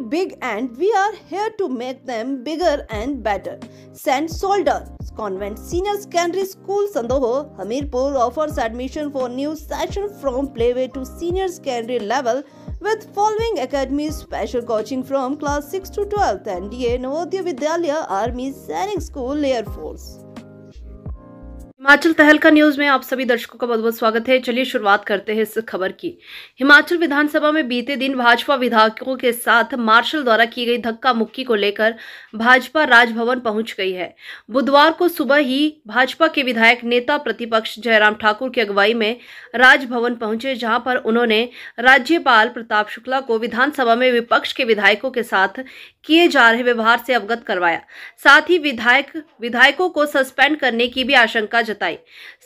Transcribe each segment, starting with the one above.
dream big and we are here to make them bigger and better. St. Solder Convent Senior Secondary School Sandoho, Hamirpur offers admission for new session from playway to senior secondary level with following academies: special coaching from class 6 to 12th, NDA, Navodaya Vidyalaya, Army, Sainik School, Air Force. Himachal तहलका news में आप सभी दर्शकों का बहुत बहुत स्वागत है। चलिए शुरुआत करते हैं इस खबर की। हिमाचल विधानसभा में बीते दिन भाजपा विधायकों के साथ मार्शल द्वारा की गई धक्का मुक्की को लेकर भाजपा राजभवन पहुंच गई है। बुधवार को सुबह ही भाजपा के विधायक नेता प्रतिपक्ष जयराम ठाकुर की अगुवाई में राजभवन पहुंचे, जहां पर उन्होंने राज्यपाल प्रताप शुक्ला को विधानसभा में विपक्ष के विधायकों के साथ किए जा रहे व्यवहार से अवगत करवाया। साथ ही विधायकों को सस्पेंड करने की भी आशंका जताई।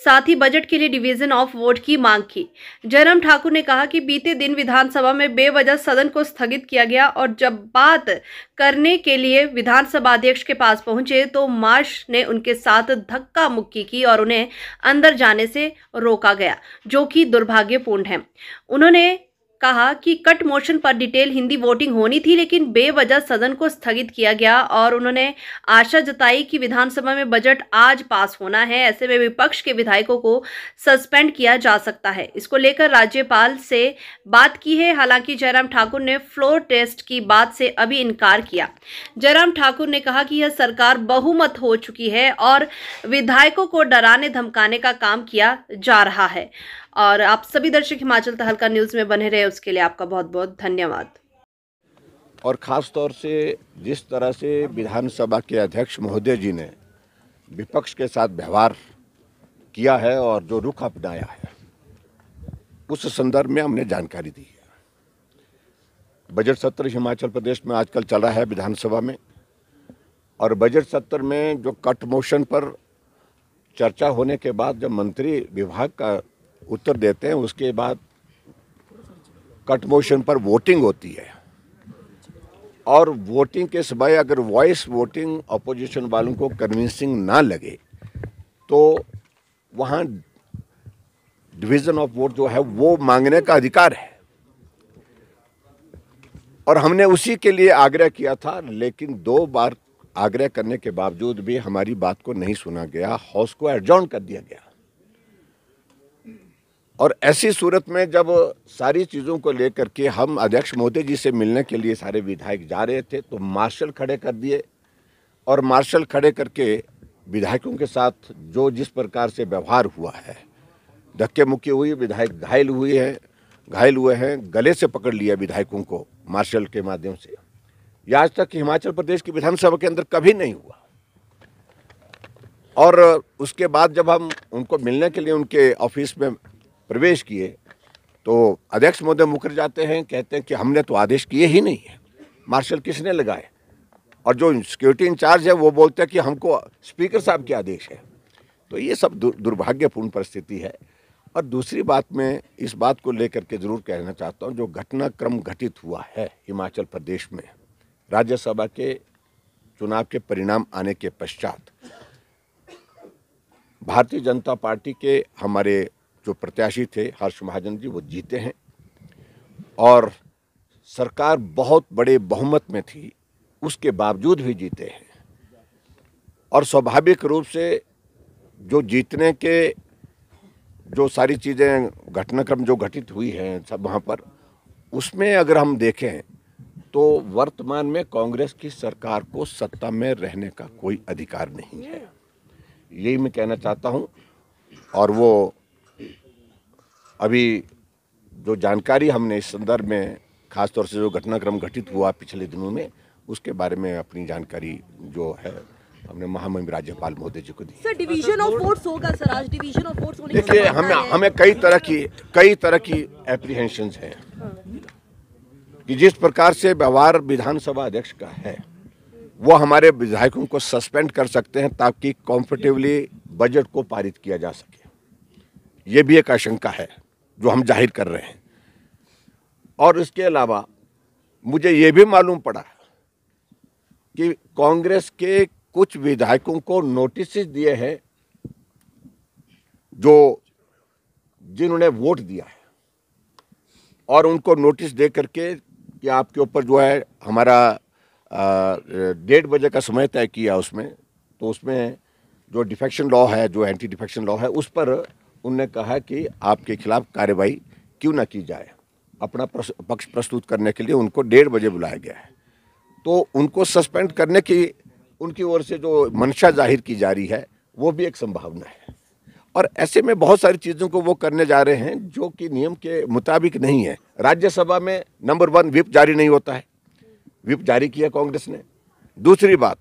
साथ ही बजट के लिए डिवीजन ऑफ वोट की मांग की। जयराम ठाकुर ने कहा कि बीते दिन विधानसभा में बेवजह सदन को स्थगित किया गया और जब बात करने के लिए विधानसभा अध्यक्ष के पास पहुंचे तो मार्श ने उनके साथ धक्का मुक्की की और उन्हें अंदर जाने से रोका गया, जो कि दुर्भाग्यपूर्ण है। उन्होंने कहा कि कट मोशन पर डिटेल हिंदी वोटिंग होनी थी, लेकिन बेवजह सदन को स्थगित किया गया और उन्होंने आशा जताई कि विधानसभा में बजट आज पास होना है। ऐसे में विपक्ष के विधायकों को सस्पेंड किया जा सकता है। इसको लेकर राज्यपाल से बात की है। हालांकि जयराम ठाकुर ने फ्लोर टेस्ट की बात से अभी इनकार किया। जयराम ठाकुर ने कहा कि यह सरकार बहुमत हो चुकी है और विधायकों को डराने धमकाने का काम किया जा रहा है। और आप सभी दर्शक हिमाचल तहलका न्यूज में बने रहे, उसके लिए आपका बहुत बहुत धन्यवाद। और ख़ास तौर से जिस तरह से विधानसभा के अध्यक्ष महोदय जी ने विपक्ष के साथ व्यवहार किया है और जो रुख अपनाया है, उस संदर्भ में हमने जानकारी दी है। बजट सत्र हिमाचल प्रदेश में आजकल चल रहा है विधानसभा में, और बजट सत्र में जो कट मोशन पर चर्चा होने के बाद जब मंत्री विभाग का उत्तर देते हैं, उसके बाद कट मोशन पर वोटिंग होती है। और वोटिंग के समय अगर वॉइस वोटिंग अपोजिशन वालों को कन्विंसिंग ना लगे तो वहाँ डिवीजन ऑफ वोट जो है वो मांगने का अधिकार है, और हमने उसी के लिए आग्रह किया था। लेकिन 2 बार आग्रह करने के बावजूद भी हमारी बात को नहीं सुना गया, हाउस को एडजॉर्न कर दिया गया। और ऐसी सूरत में जब सारी चीज़ों को लेकर के हम अध्यक्ष महोदय जी से मिलने के लिए सारे विधायक जा रहे थे तो मार्शल खड़े कर दिए, और मार्शल खड़े करके विधायकों के साथ जो जिस प्रकार से व्यवहार हुआ है, धक्के मुक्की हुई, विधायक घायल हुए हैं, गले से पकड़ लिया विधायकों को मार्शल के माध्यम से। यह आज तक हिमाचल प्रदेश की विधानसभा के अंदर कभी नहीं हुआ। और उसके बाद जब हम उनको मिलने के लिए उनके ऑफिस में प्रवेश किए तो अध्यक्ष महोदय मुकर जाते हैं, कहते हैं कि हमने तो आदेश किए ही नहीं है, मार्शल किसने लगाए। और जो सिक्योरिटी इंचार्ज है वो बोलते हैं कि हमको स्पीकर साहब के आदेश है। तो ये सब दुर्भाग्यपूर्ण परिस्थिति है। और दूसरी बात मैं इस बात को लेकर के ज़रूर कहना चाहता हूँ, जो घटनाक्रम घटित हुआ है हिमाचल प्रदेश में राज्यसभा के चुनाव के परिणाम आने के पश्चात, भारतीय जनता पार्टी के हमारे जो प्रत्याशी थे हर्ष महाजन जी, वो जीते हैं और सरकार बहुत बड़े बहुमत में थी, उसके बावजूद भी जीते हैं। और स्वाभाविक रूप से जो जीतने के जो सारी चीज़ें घटनाक्रम जो घटित हुई हैं सब वहाँ पर, उसमें अगर हम देखें तो वर्तमान में कांग्रेस की सरकार को सत्ता में रहने का कोई अधिकार नहीं है, यही मैं कहना चाहता हूँ। और वो अभी जो जानकारी हमने इस संदर्भ में खासतौर से जो घटनाक्रम घटित हुआ पिछले दिनों में, उसके बारे में अपनी जानकारी जो है हमने महामहिम राज्यपाल महोदय जी को दी। सर, डिवीजन ऑफ वोट्स होगा सर, आज डिवीजन ऑफ वोट्स होने की देखिए, हमें कई तरह की एप्रीहेंशंस हैं कि जिस प्रकार से व्यवहार विधानसभा अध्यक्ष का है वो हमारे विधायकों को सस्पेंड कर सकते हैं ताकि कॉम्फर्टेबली बजट को पारित किया जा सके। ये भी एक आशंका है जो हम जाहिर कर रहे हैं। और इसके अलावा मुझे ये भी मालूम पड़ा कि कांग्रेस के कुछ विधायकों को नोटिस दिए हैं जो जिन्होंने वोट दिया है, और उनको नोटिस दे करके कि आपके ऊपर जो है हमारा 1:30 बजे का समय तय किया उसमें, तो उसमें जो डिफेक्शन लॉ है, जो एंटी डिफेक्शन लॉ है, उस पर उनने कहा कि आपके खिलाफ कार्रवाई क्यों ना की जाए। अपना पक्ष प्रस्तुत करने के लिए उनको 1:30 बजे बुलाया गया है। तो उनको सस्पेंड करने की उनकी ओर से जो मंशा जाहिर की जा रही है वो भी एक संभावना है। और ऐसे में बहुत सारी चीज़ों को वो करने जा रहे हैं जो कि नियम के मुताबिक नहीं है। राज्यसभा में नंबर 1 व्हिप जारी नहीं होता है, व्हिप जारी किया कांग्रेस ने। दूसरी बात,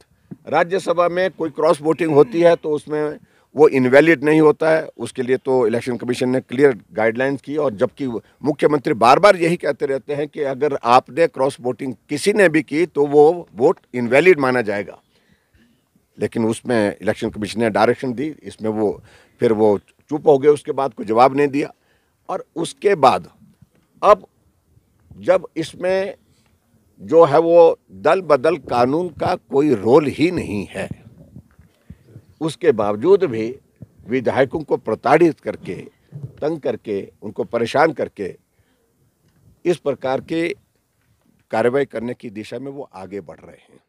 राज्यसभा में कोई क्रॉस वोटिंग होती है तो उसमें वो इनवैलिड नहीं होता है, उसके लिए तो इलेक्शन कमीशन ने क्लियर गाइडलाइंस की। और जबकि मुख्यमंत्री बार बार यही कहते रहते हैं कि अगर आपने क्रॉस वोटिंग किसी ने भी की तो वो वोट इनवैलिड माना जाएगा, लेकिन उसमें इलेक्शन कमीशन ने डायरेक्शन दी, इसमें वो फिर वो चुप हो गए, उसके बाद कोई जवाब नहीं दिया। और उसके बाद अब जब इसमें जो है वो दल बदल कानून का कोई रोल ही नहीं है, उसके बावजूद भी विधायकों को प्रताड़ित करके, तंग करके, उनको परेशान करके इस प्रकार के कार्रवाई करने की दिशा में वो आगे बढ़ रहे हैं।